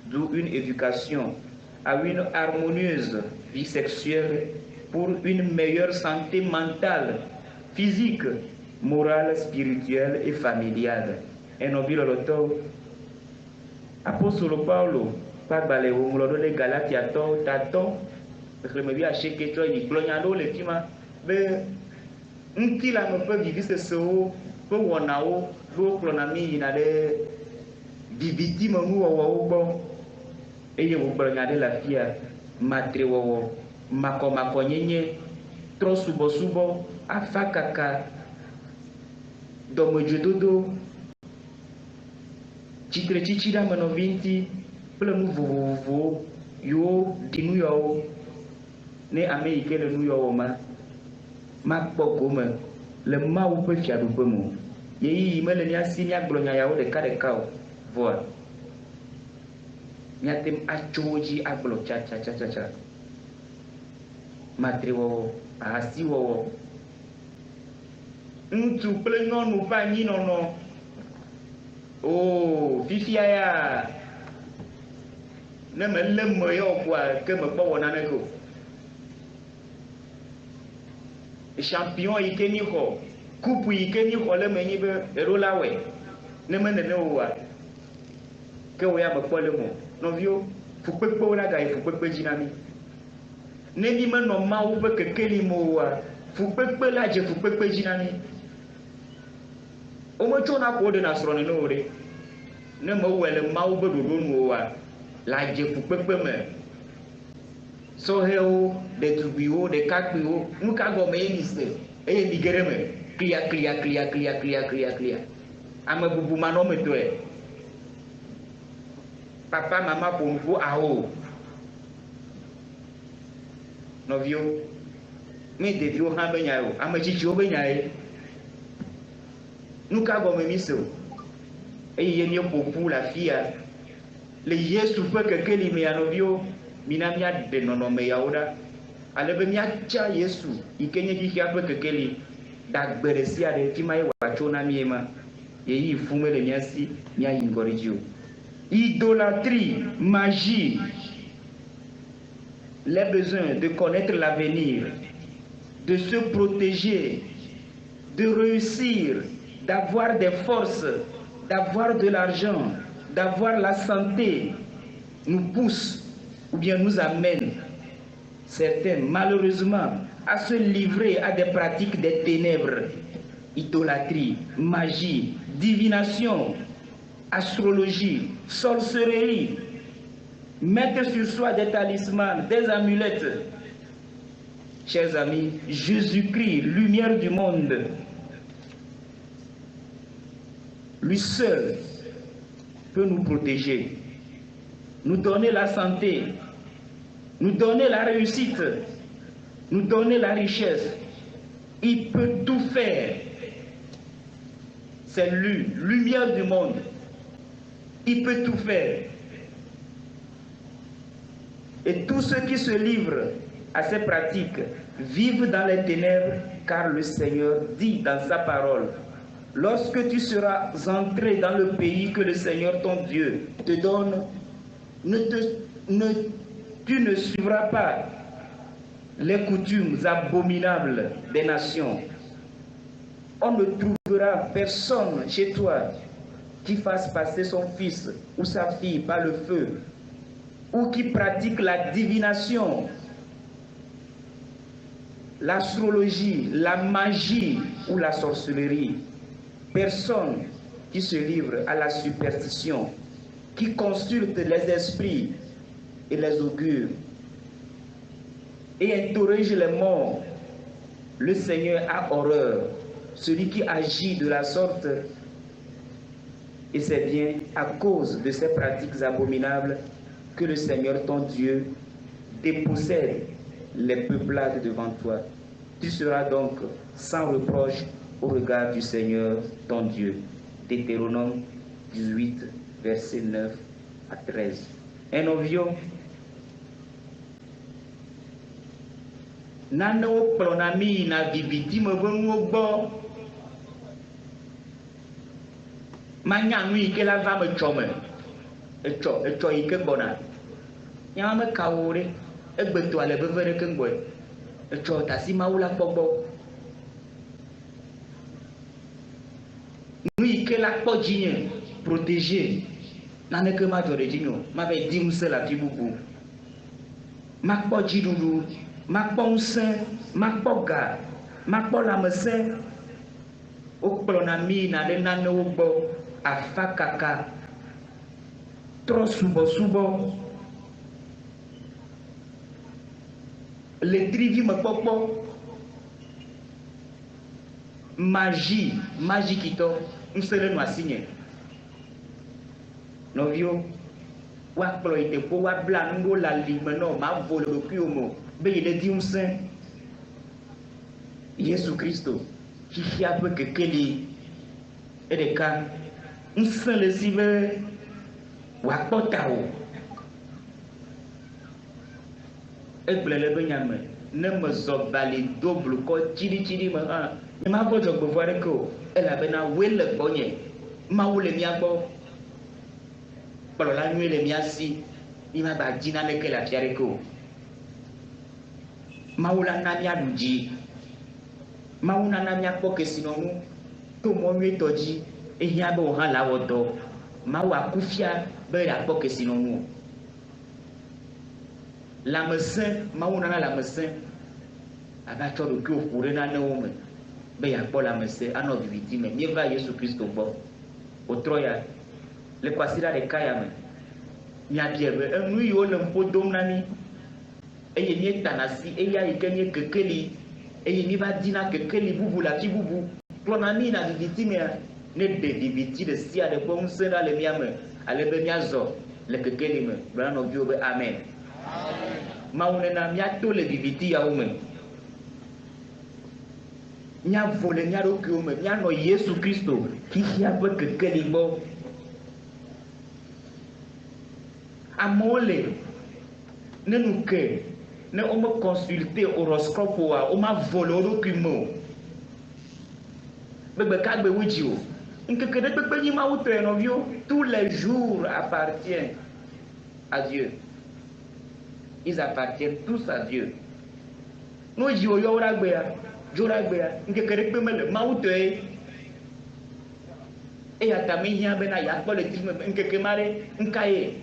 d'où une éducation à une harmonieuse vie sexuelle pour une meilleure santé mentale, physique, morale, spirituelle et familiale. Et nous avons l'auteur, apôtre Paulo, pas balé au moulodo les Galatiato, tato, je me dis à chaque fois, il glognado le tima, mais un qui la me peut vivre ce saut, pour wanao, pour clonami, il a des bibiti mamu ou bon, et il vous glognade la fille, matre ou mako nyenye, trop subo, afakaka, domo jododo, chitre chichira manovinti, plemu vovovo, yo dinu yo, ne Américain le New York ma pokome le ma ou peut fiadu bemo yeyi me le nya sinya glonya yawo de ka voa nya tem achoji aglo cha matrewo asiwo ntu ple nyɔnu va nyi nɔnɔ o fifia ya ne me le me yo kwa ke me kpɔ wɔna ne ko champion yi ke ni xɔ coupe yi ke ni xɔ le me nyi be ero la wɛ ne me nene o wa ke wo ya me kpɔ le mo nɔviwo fukpekpewo la ga yi fukpekpe dzi na mi ne mi menɔ mawu ƒe kekeli me o wa fukpekpe la dze fukpekpe dzi na mi wo metso na ko wo ɖena srɔ̃ ne wo ɖe ne me wɔe le mawu ƒe ɖoɖo nu o wa la dze fukpekpe me sɔhewo ɖetugbiwo ɖekakpuiwo nu ka gɔme ye mi se eye mi ge ɖe me klia ame bubu manɔmetɔe papa mama ƒo nuƒo awo nɔviwo mi ɖeviwo hã be nya o ame tsitsiwo be nya ye nu ka gɔme mi se o eye ye mi ƒoƒu le afi ya le Yesu ƒe kekeli me ya nɔviwo mina miaɖe nɔnɔme yawo ɖa ale be miatsa Yesu yi ke nye xixia ƒe kekeli dagbe ɖe sia ɖe fi ma ye wòatso na mi ma yeyi fu me le mia si miayi ŋgɔ ɖe dzi o. Idolâtrie, magie, les besoins de connaître l'avenir, de se protéger, de réussir, d'avoir des forces, d'avoir de l'argent, d'avoir la santé, nous poussent ou bien nous amènent, certains malheureusement, à se livrer à des pratiques des ténèbres, idolâtrie, magie, divination, astrologie, sorcellerie, mettre sur soi des talismans, des amulettes. Chers amis, Jésus-Christ, lumière du monde, lui seul peut nous protéger, nous donner la santé, nous donner la réussite, nous donner la richesse. Il peut tout faire. C'est lui, lumière du monde. Il peut tout faire. Et tous ceux qui se livrent à ces pratiques vivent dans les ténèbres car le Seigneur dit dans sa parole, lorsque tu seras entré dans le pays que le Seigneur ton Dieu te donne, tu ne suivras pas les coutumes abominables des nations. On ne trouvera personne chez toi qui fasse passer son fils ou sa fille par le feu, ou qui pratique la divination, l'astrologie, la magie ou la sorcellerie. Personne qui se livre à la superstition, qui consulte les esprits et les augures et interroge les morts. Le Seigneur a horreur. Celui qui agit de la sorte, et c'est bien à cause de ces pratiques abominables que le Seigneur ton Dieu dépossède les peuplades devant toi. Tu seras donc sans reproche au regard du Seigneur ton Dieu. Deutéronome 18, versets 9 à 13. Un ovio. Nano pronami na bibiti me vengo bo. Manya nui ke la va me chome. Echo ike bona. Nya me kaore. Egbeto ale bevere ke ngwe. Echo tasi maula pogbo. Nui ke la pojinye protéger. Nane ke ma jore jinyo. Ma ve dim se la tibubu. Ma pojidudu. Ma ponse, ma poga, ma polamese, oklonami na de nane obo, afakaka, trop subo, le trivi me popo, magie kito, nsele no asinye. Novio, wa ploite po wa blango la limeno, ma vole le kuomo. Ben il est dit un saint Jésus Christ qui a peu que Kelly et des cas un saint le cible wakotao et blele benyame ne me zobali double ko chiri ma ne ma bo jogbo voir que elle a bena wele bonye ma wule miabo palo la nuit le miasi il m'a ba dina ne que la fiare ko Maula namia duji, mauna namia poke sinonu, to monwe toji, e hiabe ohan la wodo, mawa kufia be la poke sinonu. La mesin, mauna na la mesin, abacho do kyo fure na ne ome, be ya po la mesin, ano victime, mieux va Yesu Christo bo, otroya, le kwasira de kayame, nya biebe, enu yo le mpo dom nami. Eye ni tanasi eya ikenye kekeli eye ni va dina kekeli bubu la ki bubu klonami na victime ne de diviti de sia de bon sera le miame ale be miazo le kekeli me brano biobe amen maune na miato le diviti ya ume nya vole nya ro ki ume nya no Yesu Kristo ki ya be kekeli bo amole ne nuke ne on me consulter horoscope wa on m'a volé au document bebe kagbe wujio nkeke de pepe ni ma utre no vio tous les jours appartiennent à Dieu. Ils appartiennent tous à Dieu. No jio yo ragbe ya nkeke de pepe me ma utre e atami hia bena ya po le tisme nkeke mare nkaye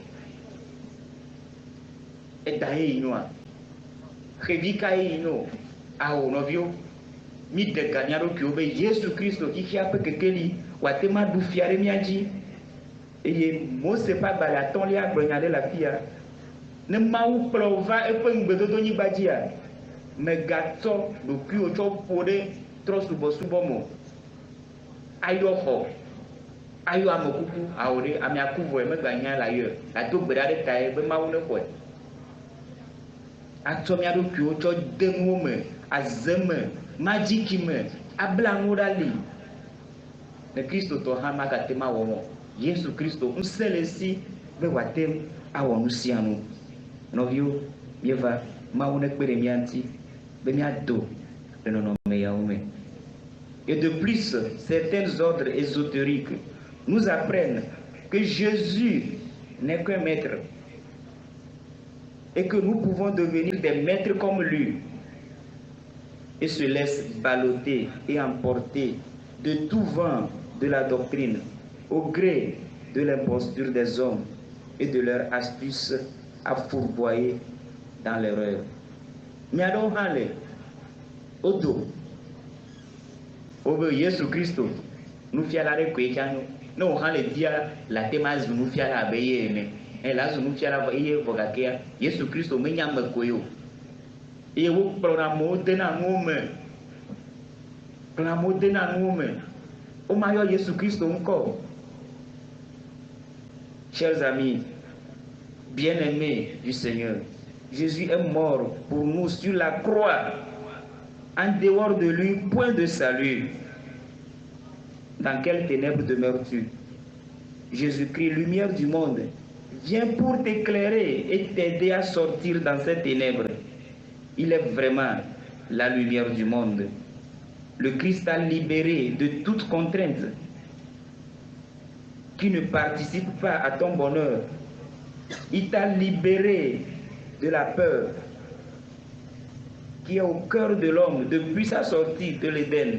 e dae inoa Revika ino ao novio mi de ganyaro kiobe Yesu Kristo ki a pe kekeli watema du fiare miaji eye Mose pa balaton li agbonyale la fia ne mau prova e pe ngbedodo ni bajia me gato do ki o cho pode tro subo mo ayo ho ayo amokuku aore ami akuvo e me ganya la yo la to gbeda de tai be mau ne ko Atomia do kyo cho demome azeme magiki me ablangurali ne Kristo to hama katema womo Yesu Kristo unselesi be watem awonu novio yeva maune kpere mianti be miado le nommé Yahweh. Et de plus, certains ordres ésotériques nous apprennent que Jésus n'est qu'un maître et que nous pouvons devenir des maîtres comme lui et se laissent balloter et emporter de tout vent de la doctrine au gré de l'imposture des hommes et de leur astuce à fourvoyer dans l'erreur. Mais alors, allez, Odo, Obe Yesu Christo, nous fiala de Kwekano, nous allons dire la thématique nous fiala à Béyé, et là, nous fiala à Béyé, Vogakea, Yesu Christo, Menyam Koyo. Et vous prenez un mot de nous, au maillot Jésus Christ encore. Chers amis, bien-aimés du Seigneur, Jésus est mort pour nous sur la croix. En dehors de lui, point de salut. Dans quelles ténèbres demeures-tu? Jésus-Christ, lumière du monde, vient pour t'éclairer et t'aider à sortir dans ces ténèbres. Il est vraiment la lumière du monde. Le Christ t'a libéré de toute contrainte qui ne participe pas à ton bonheur. Il t'a libéré de la peur qui est au cœur de l'homme depuis sa sortie de l'Éden.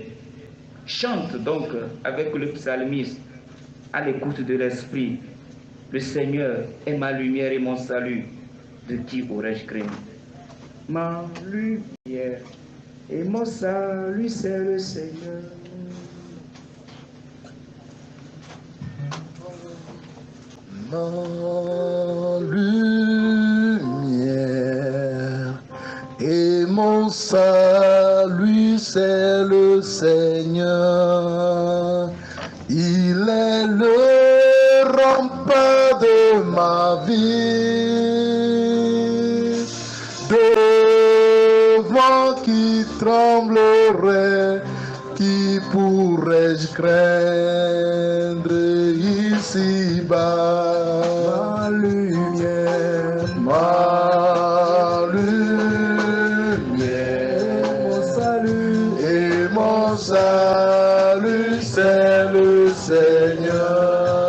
Chante donc avec le psalmiste à l'écoute de l'Esprit. Le Seigneur est ma lumière et mon salut. De qui aurais-je craint? Ma lumière et mon salut, c'est le Seigneur. Ma lumière et mon salut, c'est le Seigneur. Il est le rempart de ma vie. Devant qui tremblerait, qui pourrais-je craindre ici-bas? Ma lumière, mon salut, et mon salut, c'est le Seigneur.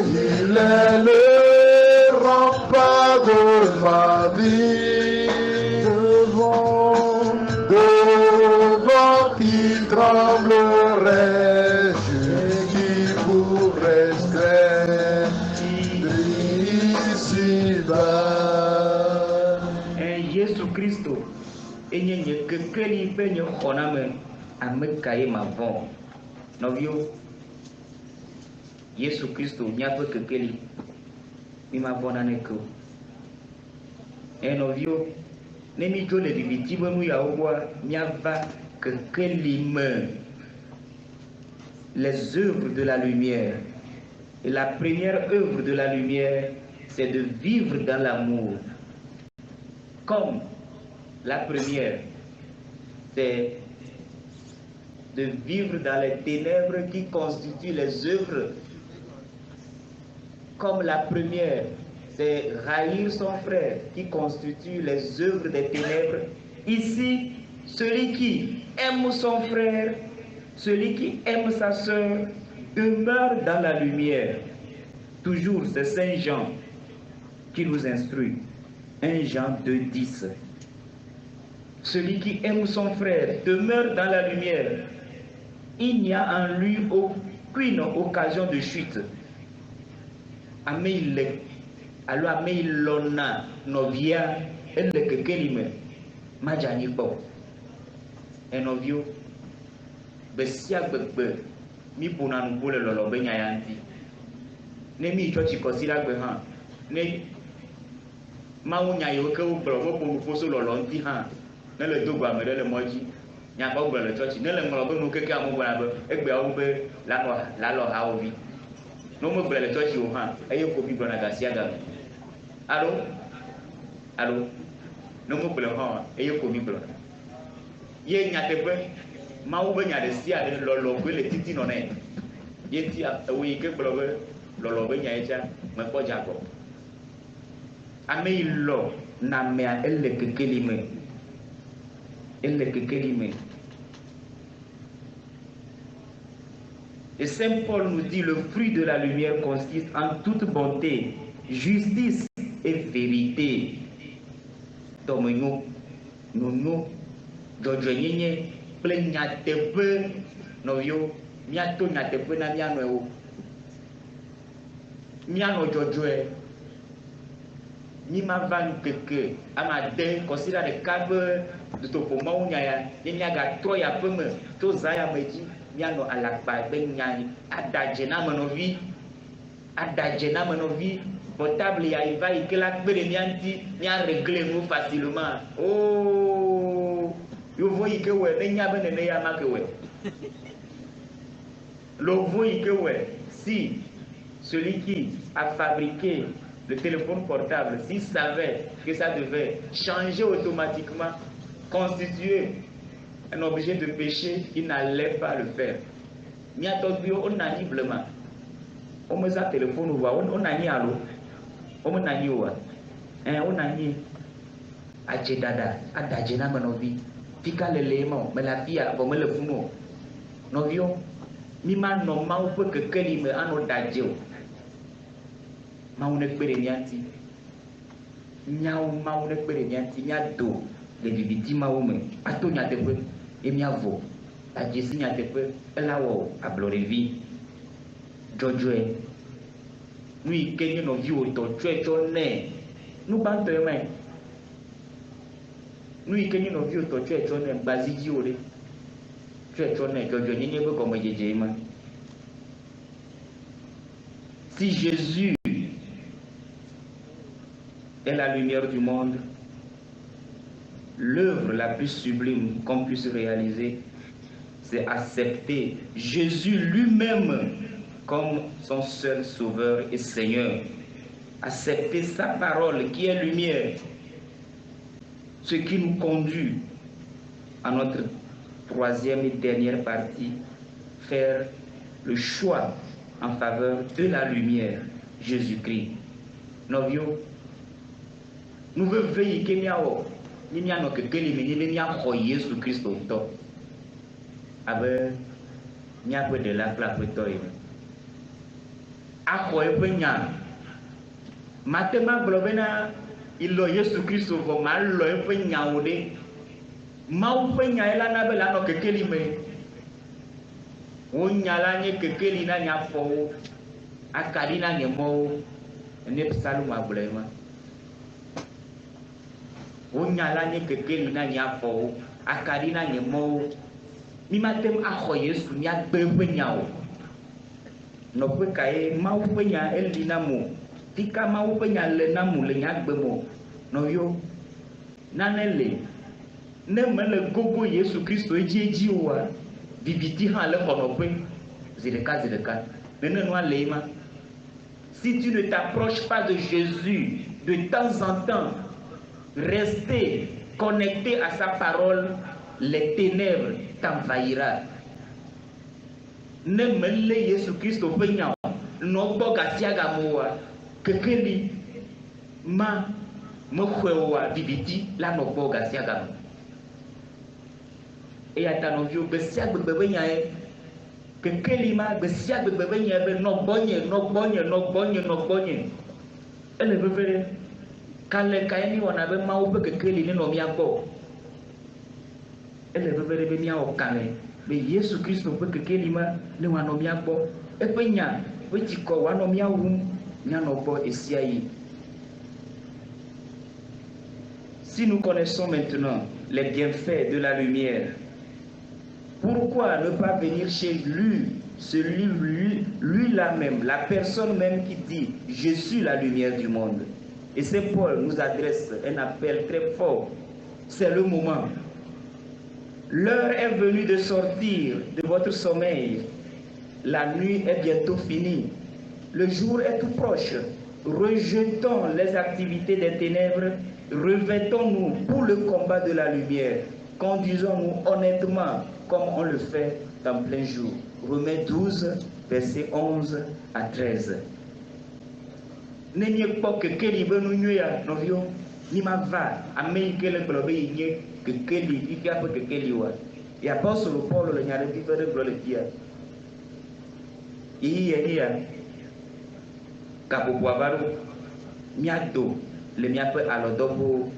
Il est le rempart de ma vie. Devant qui tremblerait, qui pourrait craindre ici-bas. Jésus Christ, et n'y a que quelqu'un qui peut nous connaître à me cailler ma voix. Novio, Jésus Christ, n'y a pas que quelqu'un qui m'a bonne que. Et novio, n'emi jo le vivitivo nous ya owa miava que quelqu'un les œuvres de la lumière. Et la première œuvre de la lumière, c'est de vivre dans l'amour. Comme la première, c'est de vivre dans les ténèbres qui constituent les œuvres. Comme la première, c'est haïr son frère qui constitue les œuvres des ténèbres. Ici, celui qui aime son frère, celui qui aime sa sœur, demeure dans la lumière. Toujours, c'est Saint Jean qui nous instruit. 1 Jean 2,10. Celui qui aime son frère demeure dans la lumière. Il n'y a en lui aucune occasion de chute. Amele, alors amelona novia elle que kelime majani bo. Et novio besia gbegbe mi pona nugo le lolo be nyayanti. Ne mi chochi kosila gbe han. Ne mawu nyayo ke wo bro bo bo foso lolo nti han. Ne le dogba me le moji. Nya ba gbe le chochi ne le nglo be nu keke amu gba be egbe awu be la lo ha ovi. No mo gbe le chochi o han eye ko bi gba na gasia ga. Allô? Allô? No mo gbe le han eye ko bi gba. Ye nya te be mawu be nya de sia de lolo gbe le titi no ne. Ye ti we ke gbe be lolo be nya eja me ko jago. Ame ilo na me ele kekelime. Et Saint Paul nous dit, le fruit de la lumière consiste en toute bonté, justice et vérité. Nous, ni ma van keke ama de considère le cadre de to pour mau nya ni nya ga tro ya peme to zaya meji nya no ala pa be nya adaje na manovi portable ya iva ikela pere nyanti nya régler nous facilement. Oh yo voyi ke we ne nya be ne ya ma ke we lo voyi ke we si celui qui a fabriqué le téléphone portable, s'il savait que ça devait changer automatiquement, constituer un objet de péché, il n'allait pas le faire. On a dit vraiment, on me a téléphone, on a dit allô, on a dit on a dit adjedada, adadjena manovi, fika le léman, mais la fille a comme le fumo. Novio, mima no ma ou peut que kelime ano dadjeo. Maune kperenianti nyao maune kperenianti nyado le bibiti maume ato nyatepe emiavo ajisi nyatepe elawo ablorevi jojoe nui kenye no vi oto checho ne nu banto me nui kenye no vi oto checho ne baziji ore checho ne jojo nyenye be comme jeje ma. Si Jésus est la lumière du monde, l'œuvre la plus sublime qu'on puisse réaliser, c'est accepter Jésus lui-même comme son seul sauveur et Seigneur. Accepter sa parole qui est lumière, ce qui nous conduit à notre troisième et dernière partie, faire le choix en faveur de la lumière, Jésus-Christ. Novio, nous voulons veiller que nous avons que nous avons Jésus-Christ au top. Avec nous avons de la place de toi. Après, nous avons maintenant, il a Jésus-Christ au top. Mal, il a fait mau penya ela na bela no kekeli me wonyala nye kekeli na nya fo akali na nye mo ne psalu mablema wonyala nye kekeli na nya fo akali na nye mo mi matem akho Yesu nya gbe penya o no pe kai mau penya elina mo tika mau penya le na mu le nya gbe mo no yo nanele ne me gogo Jésus Christ eji wa bibiti ha le konope zileka mais ne noa leima. Si tu ne t'approches pas de Jésus de temps en temps, rester connecté à sa parole, les ténèbres t'envahira. Ne me le Jésus Christ au peignant no boga siaga moa kekeli ma mo khwewa bibiti la no boga siaga. Et à ta novio, besiak bebenya que kelima besiak bebenya be no bonye. Elle veut faire kale kaini wana be mau be que keli ni no miako. Elle veut faire be mia o kale be Yesu Christ be que kelima ni wana no miako. E penya we tiko wana no miawu nya no bo esiai. Si nous connaissons maintenant les bienfaits de la lumière, pourquoi ne pas venir chez lui, lui là même, la personne même qui dit « Je suis la lumière du monde ». Et Saint Paul nous adresse un appel très fort. C'est le moment. L'heure est venue de sortir de votre sommeil. La nuit est bientôt finie. Le jour est tout proche. Rejetons les activités des ténèbres. Revêtons-nous pour le combat de la lumière. Conduisons-nous honnêtement comme on le fait dans plein jour. Romains 12, versets 11 à 13. N'ayez pas que Kelly Benouya, novio, ni ma va Amérique le globe y que keli il y a pas que keli wa et apôtre Paul le nyare bi fere glo le dia iya ka bo baro miado le miape alodobo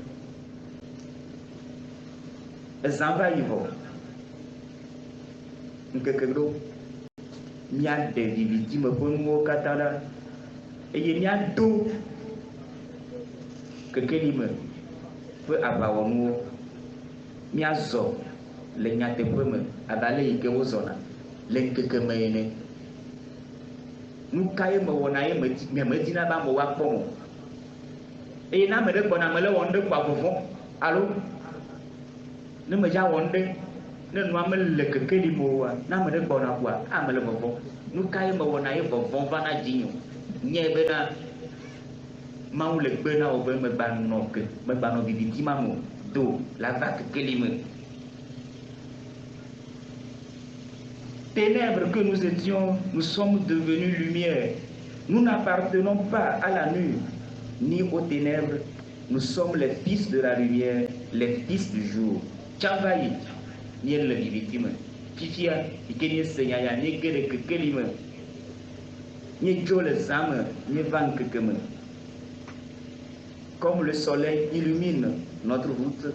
ezamba yivo nkekegro miade viviti me ponmo katala eye miado kekeli me pe abawonuwo miazɔ le nyateƒe me adale yi ke wozɔna le ŋkeke me ene nu ka ye mewɔna ye medina be amewo akpɔ mo eye ne ame ɖe gbɔna mele wɔn ɖe kpa vɔvɔ alo ne medza wɔn ɖe ne nua mele kekeli me oa ne ame ɖe gbɔna kua ame le vɔvɔ nu ka ye mewɔna ye vɔvɔ vana dzinye nye bena Mawu le gbe na wo be megbanɔ viviti ma me do la va kekeli me. Ténèbres que nous étions, nous sommes devenus lumière. Nous n'appartenons pas à la nuit ni aux ténèbres. Nous sommes les fils de la lumière, les fils du jour. Tchavaï, ni le viviti me. Fifia, ikeni senyaya ni gere kekeli me. Ni jo le zame, ni van kekeme. Comme le soleil illumine notre route,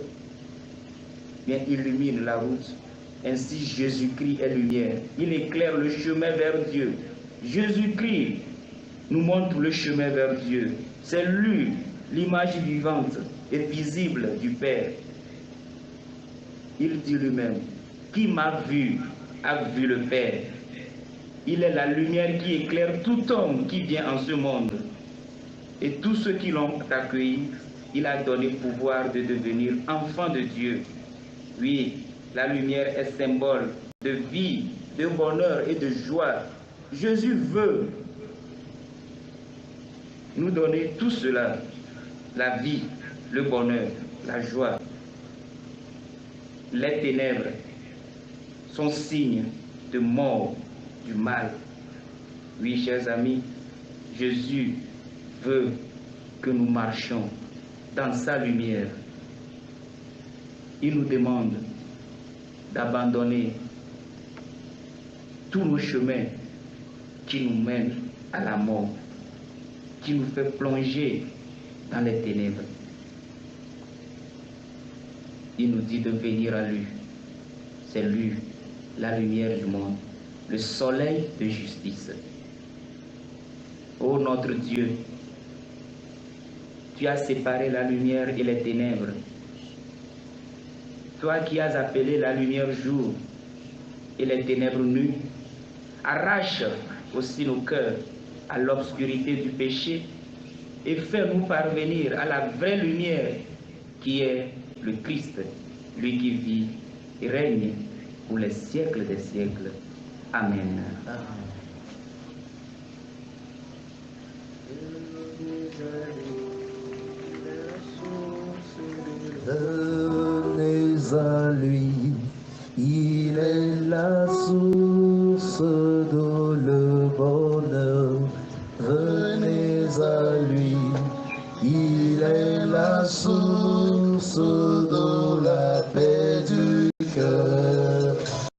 bien illumine la route, ainsi Jésus-Christ est lumière. Il éclaire le chemin vers Dieu. Jésus-Christ nous montre le chemin vers Dieu. C'est lui, l'image vivante et visible du Père. Il dit lui-même, qui m'a vu a vu le Père. Il est la lumière qui éclaire tout homme qui vient en ce monde. Et tous ceux qui l'ont accueilli, il a donné pouvoir de devenir enfants de Dieu. Oui, la lumière est symbole de vie, de bonheur et de joie. Jésus veut nous donner tout cela, la vie, le bonheur, la joie. Les ténèbres sont signes de mort, du mal. Oui, chers amis, Jésus veut que nous marchions dans sa lumière. Il nous demande d'abandonner tous nos chemins qui nous mènent à la mort, qui nous fait plonger dans les ténèbres. Il nous dit de venir à lui. C'est lui, la lumière du monde, le soleil de justice. Ô notre Dieu, tu as séparé la lumière et les ténèbres. Toi qui as appelé la lumière jour et les ténèbres nuit, arrache aussi nos cœurs à l'obscurité du péché et fais-nous parvenir à la vraie lumière qui est le Christ, lui qui vit et règne pour les siècles des siècles. Amen. Venez à lui, il est la source de le bonheur. Venez à lui, il est la source de la paix.